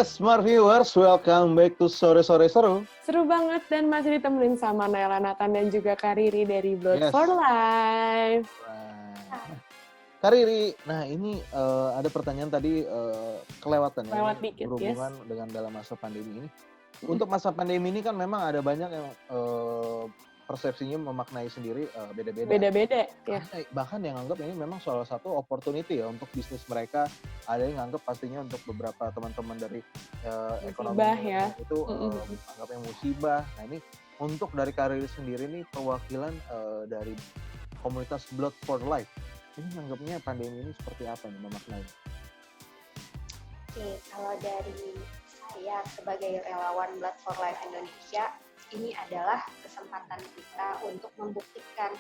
Yes, smart viewers, welcome back to Sore Sore Seru. Seru banget dan masih ditemenin sama Naila Nathan dan juga Kak Riri dari Blood for Life. Kak Riri, nah ini ada pertanyaan tadi kelewatan ya, Lewat dikit, berhubungan dengan dalam masa pandemi ini. Untuk masa pandemi ini kan memang ada banyak yang persepsinya memaknai sendiri beda-beda. Beda-beda, ya. Bahkan yang anggap ini memang salah satu opportunity ya untuk bisnis mereka. Ada yang anggap pastinya untuk beberapa teman-teman dari ekonomi ya. itu anggapnya musibah. Nah ini untuk dari Kak Riri sendiri nih perwakilan dari komunitas Blood for Life. Ini anggapnya pandemi ini seperti apa nih memaknai? Oke, kalau dari saya sebagai relawan Blood for Life Indonesia, ini adalah kesempatan kita untuk membuktikan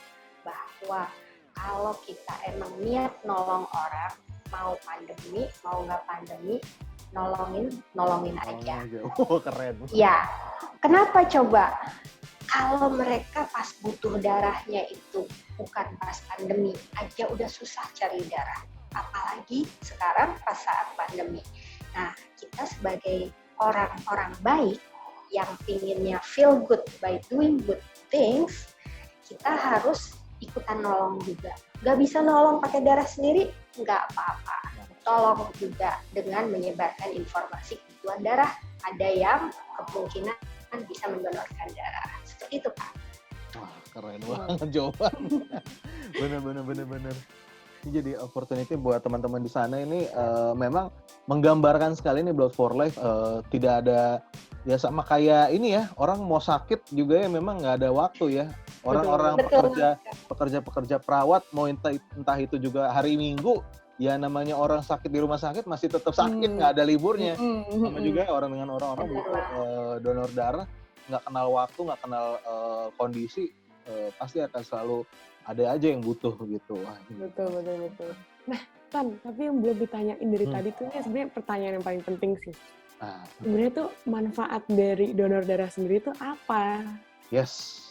bahwa kalau kita emang niat nolong orang, mau pandemi, mau nggak pandemi, nolongin aja. Oh, keren. Ya, kenapa coba? Kalau mereka pas butuh darahnya itu bukan pas pandemi aja udah susah cari darah. Apalagi sekarang pas saat pandemi. Nah, kita sebagai orang-orang baik yang pinginnya feel good by doing good things, kita harus ikutan nolong juga. Gak bisa nolong pakai darah sendiri, nggak apa-apa. Tolong juga dengan menyebarkan informasi kebutuhan darah. Ada yang kemungkinan bisa mendonorkan darah. Seperti itu, Pak. Wah, keren banget jawaban. Bener. Ini jadi opportunity buat teman-teman di sana ini memang menggambarkan sekali nih Blood for Life tidak ada ya sama kayak ini ya, orang mau sakit juga ya memang nggak ada waktu ya. Orang-orang pekerja perawat mau entah itu juga hari Minggu, ya namanya orang sakit di rumah sakit masih tetap sakit, nggak ada liburnya. Sama juga orang dengan orang-orang butuh donor darah, nggak kenal waktu, nggak kenal kondisi, pasti akan selalu ada aja yang butuh gitu. Wah, betul. Nah, Tan, tapi yang belum ditanyain dari tadi tuh ini sebenarnya pertanyaan yang paling penting sih. Sebenarnya tuh manfaat dari donor darah sendiri itu apa? Yes.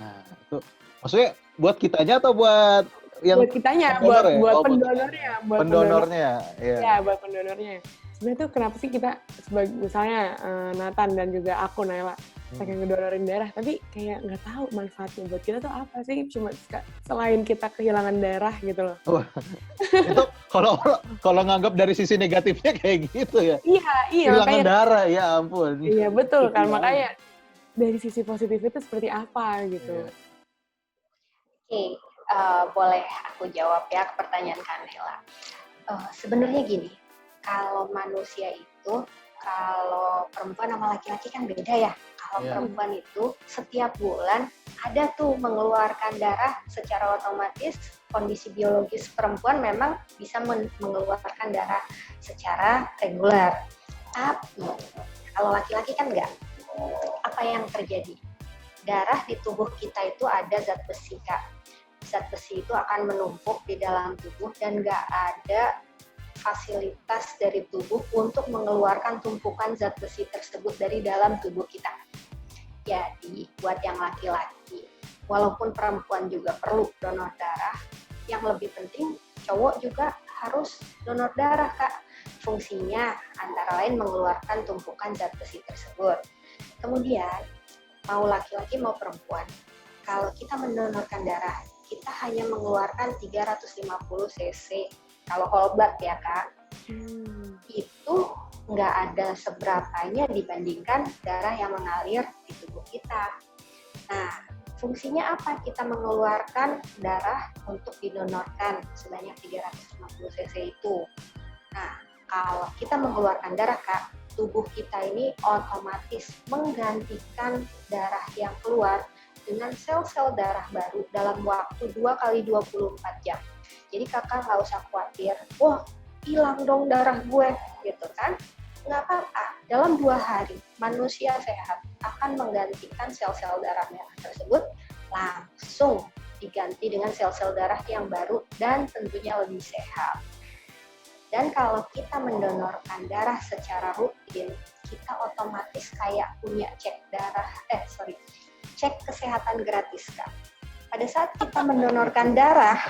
Nah, itu maksudnya buat kitanya atau buat yang buat kitanya, buat pendonornya, ya. Buat pendonornya. Sebenarnya tuh kenapa sih kita sebagai misalnya Nathan dan juga aku Naila pengen ngedonorin darah, tapi kayak nggak tahu manfaatnya buat kita tuh apa sih, cuma selain kita kehilangan darah gitu loh. Itu kalau nganggap dari sisi negatifnya kayak gitu ya. Iya. Kehilangan darah, ya ampun. Iya betul kan, makanya dari sisi positif itu seperti apa gitu. Oke, boleh aku jawab ya pertanyaan Kak Nela. Sebenarnya gini, kalau manusia itu, kalau perempuan sama laki-laki kan beda ya. Kalau perempuan itu setiap bulan ada tuh mengeluarkan darah secara otomatis, kondisi biologis perempuan memang bisa mengeluarkan darah secara reguler. Tapi kalau laki-laki kan enggak. Apa yang terjadi? Darah di tubuh kita itu ada zat besi, Kak. Zat besi itu akan menumpuk di dalam tubuh dan enggak ada fasilitas dari tubuh untuk mengeluarkan tumpukan zat besi tersebut dari dalam tubuh kita. Jadi, buat yang laki-laki, walaupun perempuan juga perlu donor darah, yang lebih penting cowok juga harus donor darah, Kak. Fungsinya antara lain mengeluarkan tumpukan zat besi tersebut. Kemudian, mau laki-laki mau perempuan, kalau kita mendonorkan darah, kita hanya mengeluarkan 350 cc. Kalau whole blood ya, Kak, itu nggak ada seberapanya dibandingkan darah yang mengalir di tubuh kita. Nah, fungsinya apa? Kita mengeluarkan darah untuk didonorkan sebanyak 350 cc itu. Nah, kalau kita mengeluarkan darah, Kak, tubuh kita ini otomatis menggantikan darah yang keluar dengan sel-sel darah baru dalam waktu 2x24 jam. Jadi kakak nggak usah khawatir, wah hilang dong darah gue, gitu kan? Nggak apa-apa, dalam 2 hari manusia sehat akan menggantikan sel-sel darah merah tersebut, langsung diganti dengan sel-sel darah yang baru dan tentunya lebih sehat. Dan kalau kita mendonorkan darah secara rutin, kita otomatis kayak punya cek kesehatan gratis, Kak. Pada saat kita mendonorkan darah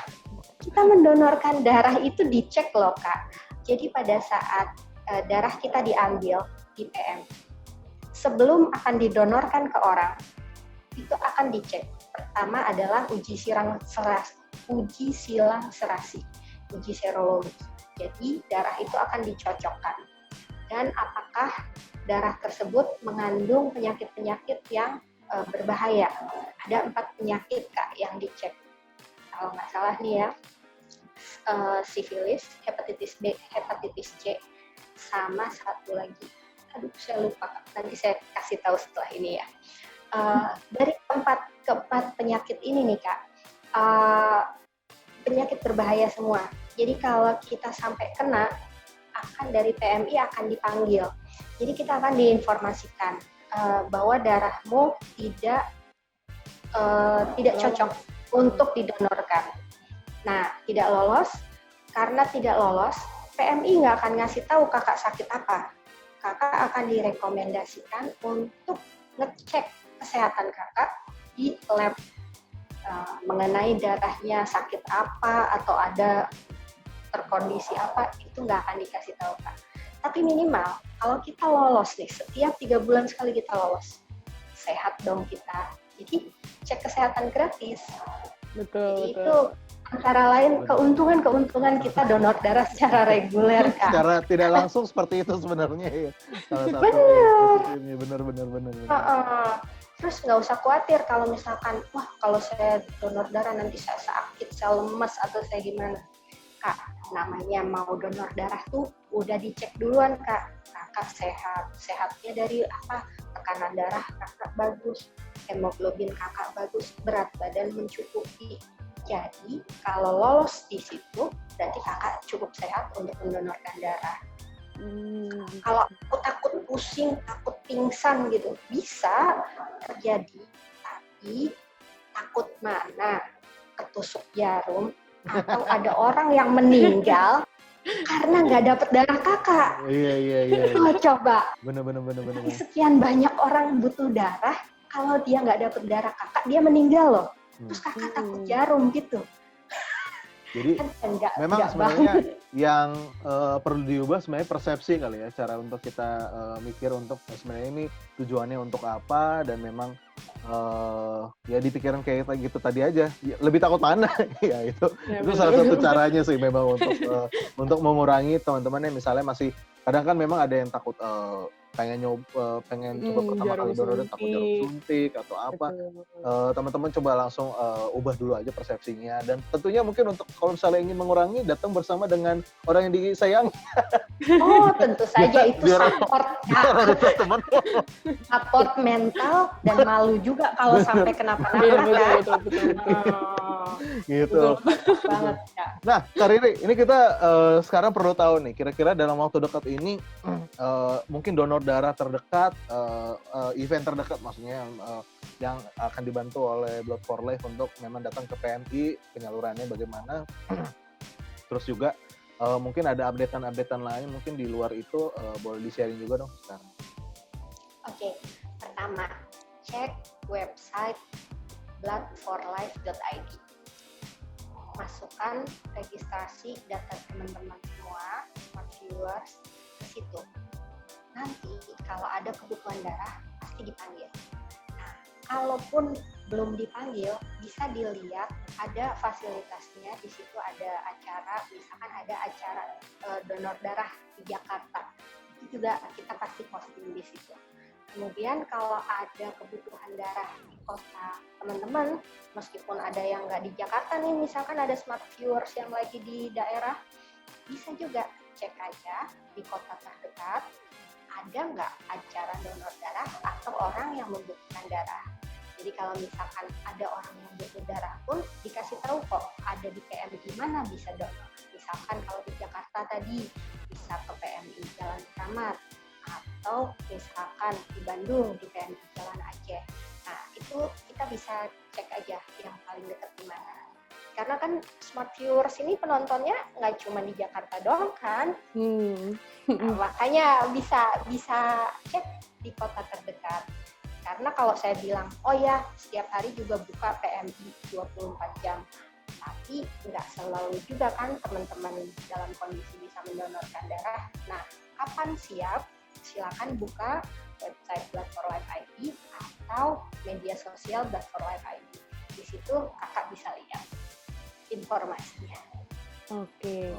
itu dicek loh, Kak. Jadi pada saat darah kita diambil, di PMI. Sebelum akan didonorkan ke orang, itu akan dicek. Pertama adalah uji silang serasi, uji serologi. Jadi darah itu akan dicocokkan. Dan apakah darah tersebut mengandung penyakit-penyakit yang berbahaya. Ada 4 penyakit Kak yang dicek. Kalau nggak salah nih ya, sifilis, hepatitis B, hepatitis C, sama satu lagi. Aduh, saya lupa Kak. Nanti saya kasih tahu setelah ini ya. Dari keempat penyakit ini nih Kak, penyakit berbahaya semua. Jadi kalau kita sampai kena, akan dari PMI akan dipanggil. Jadi kita akan diinformasikan bahwa darahmu tidak cocok untuk didonorkan. Nah, tidak lolos, karena tidak lolos, PMI nggak akan ngasih tahu kakak sakit apa. Kakak akan direkomendasikan untuk ngecek kesehatan kakak di lab mengenai darahnya sakit apa atau ada terkondisi apa, itu nggak akan dikasih tahu Kak. Tapi minimal kalau kita lolos nih, setiap 3 bulan sekali kita lolos, sehat dong kita. Jadi cek kesehatan gratis. Betul. Jadi itu antara lain keuntungan kita donor darah secara reguler Kak. Secara tidak langsung seperti itu sebenarnya ya. Benar. Terus nggak usah khawatir kalau misalkan, wah kalau saya donor darah nanti saya sakit, saya lemes atau saya gimana. Kak, namanya mau donor darah tuh udah dicek duluan Kak. Kakak sehatnya dari apa? Tekanan darah kakak bagus, hemoglobin kakak bagus, berat badan mencukupi. Jadi kalau lolos di situ, berarti kakak cukup sehat untuk mendonorkan darah. Kalau aku takut pusing, takut pingsan gitu, bisa terjadi. Tapi takut mana? Ketusuk jarum atau ada orang yang meninggal karena nggak dapet darah kakak. Iya. Oh, coba. Benar. Sekian banyak orang butuh darah, kalau dia nggak dapet darah kakak, dia meninggal loh. Terus kakak takut jarum gitu. Jadi memang sebenarnya yang perlu diubah sebenarnya persepsi kali ya, cara untuk kita mikir untuk sebenarnya ini tujuannya untuk apa, dan memang ya dipikirin kayak gitu tadi aja. Lebih takut mana? Ya itu salah satu caranya sih memang untuk mengurangi teman-teman yang misalnya masih, kadang kan memang ada yang takut pengen coba pertama kali donor, takut jarum suntik atau apa. Teman-teman coba langsung ubah dulu aja persepsinya, dan tentunya mungkin untuk kalau misalnya ingin mengurangi, datang bersama dengan orang yang disayang. Oh, tentu saja itu support teman. support mental, dan malu juga kalau sampai kenapa-napa. Gitu. Banget Kak. Nah, Kak Riri, ini kita sekarang perlu tahu nih, kira-kira dalam waktu dekat ini mungkin donor darah terdekat, event terdekat maksudnya yang akan dibantu oleh Blood for Life untuk memang datang ke PMI, penyalurannya bagaimana. Terus juga mungkin ada updatean lain mungkin di luar itu, boleh di-sharing juga dong sekarang. Oke, pertama, cek website bloodforlife.id. Masukkan registrasi data teman-teman semua, smart viewers, ke situ. Nanti kalau ada kebutuhan darah, pasti dipanggil. Nah, kalaupun belum dipanggil, bisa dilihat ada fasilitasnya. Di situ ada acara, misalkan ada acara donor darah di Jakarta. Itu juga kita pasti posting di situ. Kemudian kalau ada kebutuhan darah di kota teman-teman, meskipun ada yang nggak di Jakarta nih, misalkan ada smart viewers yang lagi di daerah, bisa juga cek aja di kota terdekat, ada nggak acara donor darah atau orang yang membutuhkan darah. Jadi kalau misalkan ada orang yang butuh darah pun dikasih tahu kok ada di PMI di mana bisa donor. Misalkan kalau di Jakarta tadi bisa ke PMI Jalan Keramat, atau misalkan di Bandung di PMI Jalan Aceh. Nah, itu kita bisa cek aja yang paling dekat di mana. Karena kan smart viewers ini penontonnya nggak cuma di Jakarta doang kan. Nah, makanya bisa cek di kota terdekat. Karena kalau saya bilang, oh ya setiap hari juga buka PMI 24 jam. Tapi nggak selalu juga kan teman-teman dalam kondisi bisa mendonorkan darah. Nah, kapan siap? silakan buka website Blood for Life ID atau media sosial Blood for Life ID. Di situ kakak bisa lihat informasinya. Oke.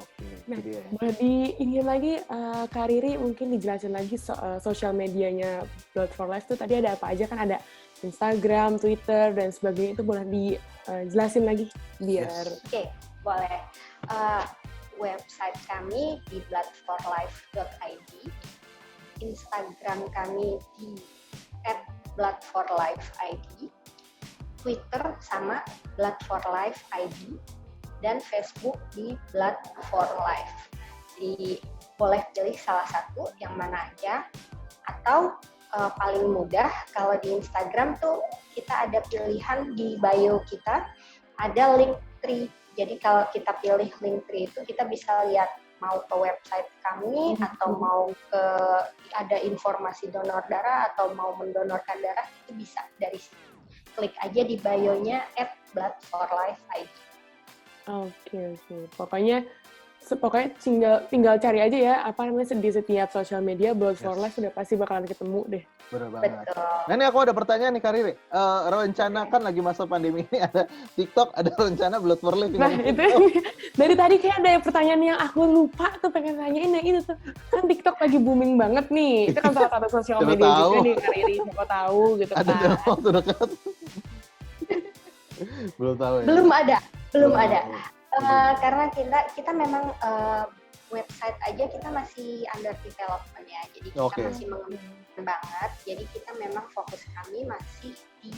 Nah, itu dia. boleh diingin lagi Kak Riri mungkin dijelasin lagi sosial medianya Blood for Life itu tadi ada apa aja, kan ada Instagram, Twitter dan sebagainya, itu boleh dijelasin lagi biar Oke, boleh. Website kami di bloodforlife.id, Instagram kami di @bloodforlifeid, Twitter sama bloodforlifeid, dan Facebook di Blood for Life. Jadi boleh pilih salah satu yang mana aja, atau paling mudah kalau di Instagram tuh kita ada pilihan di bio kita, ada Linktree. Jadi kalau kita pilih Linktree itu kita bisa lihat mau ke website kami atau mau ke ada informasi donor darah atau mau mendonorkan darah, itu bisa dari situ. Klik aja di bio-nya @bloodforlifeid. Oke. Pokoknya tinggal cari aja ya, apa namanya, di setiap sosial media Blood for Life sudah pasti bakalan ketemu deh. Bener banget. Betul. Nah ini aku ada pertanyaan nih Kak Riri. Rencana kan lagi masa pandemi ini ada TikTok, ada rencana Blood for Life. Nah itu dari tadi kayak ada pertanyaan yang aku lupa tuh pengen tanyain, ya itu tuh. Kan TikTok lagi booming banget nih. Itu kan salah satu sosial Siapa media tahu. juga nih Kak Riri, siapa tahu gitu Ada dalam kan. waktu dekat. Belum tahu ya. Belum ada. Belum. Karena kita memang website aja kita masih under development ya, jadi kita Oke. masih mengembangkan banget. Jadi kita memang fokus kami masih di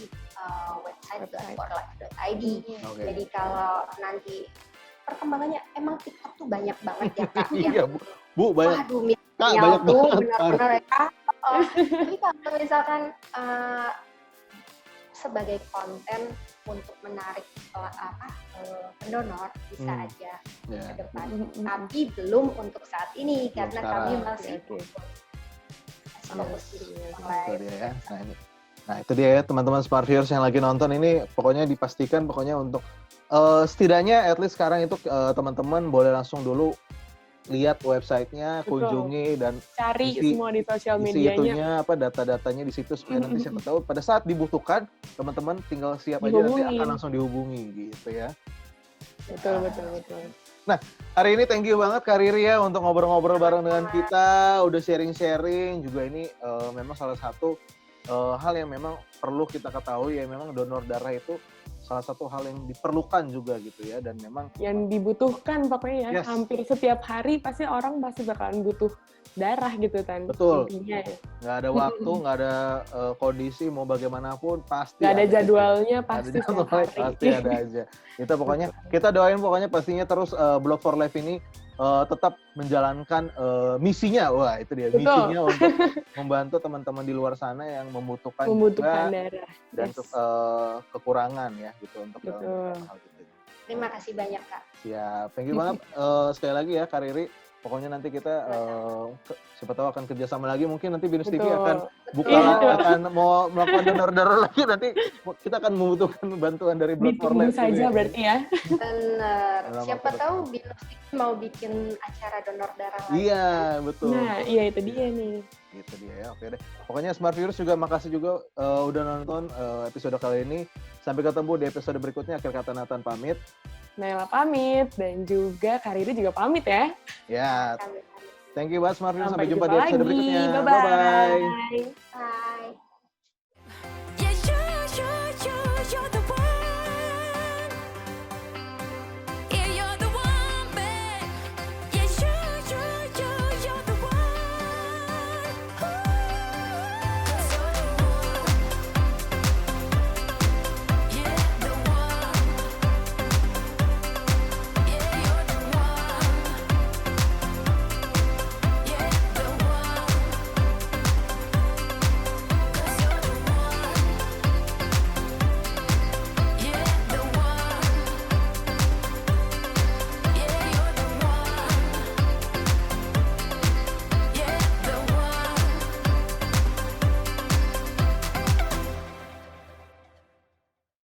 website bloodforlife.id. Oke. Jadi kalau nanti perkembangannya, emang TikTok tuh banyak banget ya Kak. Iya Bu banyak. Waduh, Kak, milenial banyak tuh banget. benar-benar ya Kak. Tapi kalau misalkan sebagai konten untuk menarik pendonor bisa aja Ya. ke depan, tapi belum untuk saat ini karena kami sekarang. masih Oke. fokus di Itu online. dia ya. Nah itu dia ya teman-teman Smart Viewers yang lagi nonton ini, pokoknya dipastikan pokoknya untuk setidaknya at least sekarang itu teman-teman boleh langsung dulu lihat websitenya, Betul. kunjungi dan Cari isi- semua di sosial isi medianya. itunya data-datanya di situ supaya nanti siapa tahu pada saat dibutuhkan teman-teman tinggal siap aja nanti Dihubungin. akan langsung dihubungi gitu ya. Betul. Hari ini thank you banget Kak Riri ya untuk ngobrol-ngobrol bareng dengan kita, udah sharing-sharing juga. Ini memang salah satu hal yang memang perlu kita ketahui ya, memang donor darah itu salah satu hal yang diperlukan juga gitu ya, dan memang Yang dibutuhkan pokoknya ya, Yes. hampir setiap hari pasti orang pasti bakalan butuh darah gitu kan. Betul. Intinya ya. nggak ada waktu, nggak ada kondisi mau bagaimanapun pasti Nggak ada gitu. jadwalnya Ada pasti setiap jadwalnya, hari. pasti ada aja. Kita pokoknya kita doain pokoknya pastinya terus Blood for Life ini tetap menjalankan misinya. Wah, itu dia Betul. misinya untuk membantu teman-teman di luar sana yang membutuhkan Membutuhkan juga darah. dan Yes. untuk kekurangan ya gitu untuk dalam Betul. beberapa hal gitu. Terima kasih banyak Kak. Siap. Thank you banget sekali lagi ya Kak Riri. Pokoknya nanti kita siapa tahu akan kerjasama lagi, mungkin nanti Binus TV Betul. akan buka Iya. akan mau melakukan donor darah lagi, nanti kita akan membutuhkan bantuan dari Blood for Ditunggu Life. saja berarti ya. Bener. Dalam Siapa waktu tahu Binus mau bikin acara donor darah lagi. Iya, betul. Nah, iya itu dia nih. Gitu dia ya. Oke deh. Pokoknya Smart Viewers juga makasih juga udah nonton episode kali ini. Sampai ketemu di episode berikutnya. Akhir kata Nathan pamit. Naila pamit dan juga Kak Riri juga pamit ya. Ya, Kami- thank you banget Smart Viewers. Sampai Sampai jumpa di episode lagi. berikutnya. Bye-bye. Bye-bye. Bye.